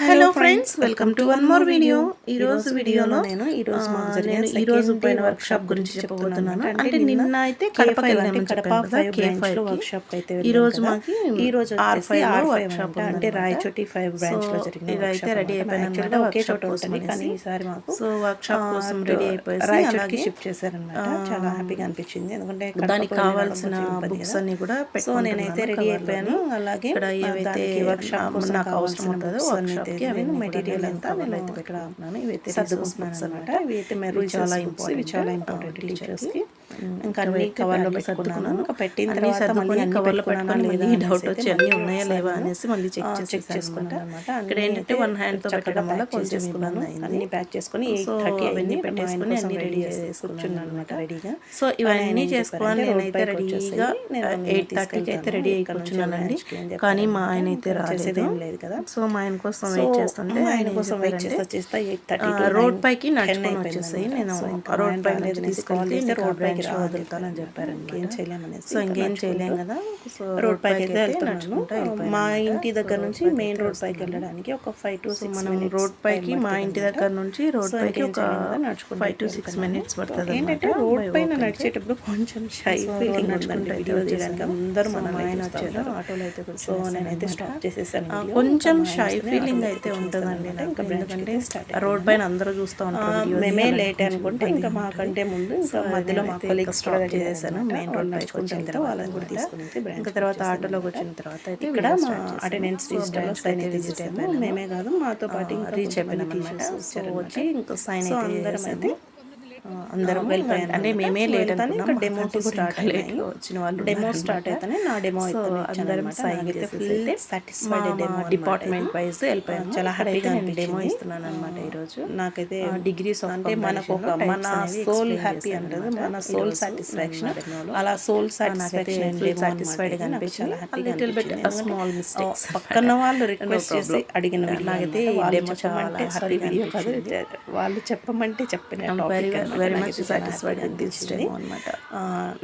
Hello friends, welcome to one more video. ఈరోజు వీడియోలో నేను ఈరోజు పైన వర్క్ షాప్ గురించి చెప్పబోతున్నాను. అంటే నిన్న అయితే కడపకి వెళ్ళామని చెప్పాను కదా, K5 వర్క్ షాప్ అయితే ఈరోజు మాకి R5 వర్క్ షాప్ అంటే రాయచోటి 5 బ్రాంచ్ లో జరిగిన ఇదైతే రెడీ అయిపోయిన ఒకే చోట ఉంటుంది. కానీ ఈసారి మాకు సో వర్క్ షాప్ కోసం రెడీ అయిపోయి రాయచోటికి షిఫ్ట్ చేశారన్నమాట. చాలా హ్యాపీగా అనిపించింది, ఎందుకంటే దానికి కావాల్సిన బుక్స్ అన్ని కూడా సో నేనైతే రెడీ అయిపోయాను. అలాగే ఇక్కడ ఏవైతే వర్క్ షాప్ నాకు అవసరం ఉంటుందో వర్క్ షాప్ అవన్నీ మెటీరియల్ అంతా నేను అయితే ఇక్కడ ఇవైతే సర్దుకుంటున్నాను అనమాట. ఇవైతే మెరు చాలా ఇంపార్టెంట్ టీచర్స్ కి. ఇంకా అన్ని కవర్లో పెట్టుకున్నాను. ఇంకా పెట్టిన తర్వాత మళ్ళీ కవర్లో పెట్టాను లేదా డౌట్ వచ్చి అన్ని ఉన్నాయా లేవా అనేసి మళ్ళీ చెక్ చేసుకున్నాను అనమాట. ఇక్కడ ఏంటంటే వన్ హ్యాండ్ తో పెట్టడం వల్ల కొంచెం చేసుకున్నాను. అన్ని ప్యాక్ చేసుకుని 8:30 అవన్నీ పెట్టేసుకుని అన్ని రెడీ చేసుకున్నాను అనమాట రెడీగా. సో ఇవన్నీ చేసుకొని నేనైతే రెడీగా 8:30కి అయితే రెడీ అయి కూర్చున్నానండి. కానీ మా ఆయన అయితే రాలేదు కదా. సో మా ఆయన కోసం వెయిట్ చేస్తుంటే ఆయన కోసం వెయిట్ చేస్తా 8:30 రోడ్ పైకి నడుచుకొని వచ్చేసాయి. నేను రోడ్ పై తీసుకెళ్ళి రోడ్ పైకి వదులుతానని చెప్పారండి. ఏం చేయలేమనేసి సో ఇంకేం చేయలేం కదా. సో రోడ్ పైకి అయితే వెళ్తున్నాను. మా ఇంటి దగ్గర నుంచి మెయిన్ రోడ్ పైకి వెళ్ళడానికి ఒక 5 to 6 మనం రోడ్ పైకి మా ఇంటి దగ్గర నుంచి రోడ్ పైకి ఒక 5 to 6 minutes పడుతుంది. ఏంటంటే రోడ్ పైన నడిచేటప్పుడు కొంచెం షై ఫీలింగ్ ఉందండి. వీడియో తీయడానికి అందరూ మన ఆయన వచ్చారు ఆటోలో అయితే. సో నేనైతే స్టాప్ చేసేసాను. కొంచెం షై ఫీలింగ్ అయితే ఉంటుందండి నాకు, ఎందుకంటే రోడ్ పైన అందరూ చూస్తూ ఉంటారు. మేమే లేట్ అనుకుంటే ఇంకా మాకంటే ముందు ఇంకా మధ్యలో మా కొలీగ్స్ స్టాప్ చేసేసాను. మెయిన్ రోడ్ పైకి వచ్చిన తర్వాత వాళ్ళని కూడా తీసుకుని ఇంకా తర్వాత ఆటోలోకి వచ్చిన తర్వాత అయితే ఇక్కడ మా అటెండెన్స్ రిజిస్టర్స్ అయితే విజిట్ అయిపోయాను. మేమే కాదు మాతో పాటు ఇంకా రీచ్ అయిపోయినామన్నమాట. వచ్చి ఇంకా సైన్ అయితే అందరం వెళ్ళిపోయాను. అంటే మేమే లేట్ అనుకున్నాం. ఇంకా డెమో స్టార్ట్ అయ్యాయి. వచ్చిన వాళ్ళు డెమో స్టార్ట్ అవుతానే నా డెమో అందరం సైన్ అయితే full satisfied. Demo department wise వెళ్ళిపోయాను. చాలా హ్యాపీగా నేను డెమో ఇస్తున్నాను అనమాట ఈరోజు. నాకైతే డిగ్రీస్ అంటే మనకు ఒక మన సోల్ హ్యాపీ అంటది, మన సోల్ సాటిస్ఫాక్షన్. అలా సోల్ సాటిస్ఫాక్షన్ సాటిస్ఫైడ్ గా అనిపించాలి. లిటిల్ బిట్ స్మాల్ మిస్టేక్స్ పక్కన వాళ్ళు రిక్వెస్ట్ చేసి అడిగిన నాకైతే డెమో చాలా హ్యాపీగా కాదు, వాళ్ళు చెప్పమంటే చెప్పిన వెరీ మచ్ సాటిస్ఫైడ్ అనిపించింది అనమాట.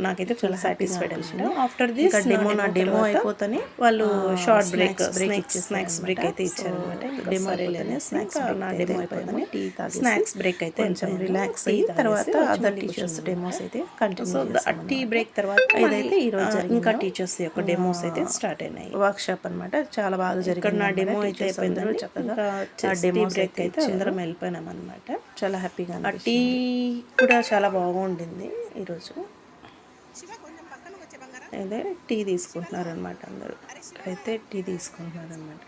నాకైతే చాలా సాటిస్ఫైడ్ అనిపించింది. ఆఫ్టర్ దిస్ డెమో నా డెమో అయిపోతానే వాళ్ళు షార్ట్ బ్రేక్ స్నాక్స్ బ్రేక్ అయితే ఇచ్చారు అనమాట. డెమో అయిపోతానే స్నాక్స్ నా డెమో అయిపోతానే టీ తాగి స్నాక్స్ బ్రేక్ అయితే కొంచెం రిలాక్స్ అయ్యి తర్వాత అదర్ టీచర్స్ డెమోస్ అయితే కంటిన్యూ. టీ బ్రేక్ తర్వాత ఇదైతే ఈ రోజు ఇంకా టీచర్స్ యొక్క డెమోస్ అయితే స్టార్ట్ అయినాయి. వర్క్ షాప్ అనమాట చాలా బాగా జరిగింది. ఇక్కడ నా డెమో అయితే అయిపోయిందని చక్కగా డెమో బ్రేక్ అయితే అందరం వెళ్ళిపోయినాం అనమాట. చాలా హ్యాపీగా. ఆ టీ కూడా చాలా బాగుండింది ఈరోజు. అదే టీ తీసుకుంటున్నారు అనమాట అందరూ. అయితే టీ తీసుకుంటున్నారు అనమాట.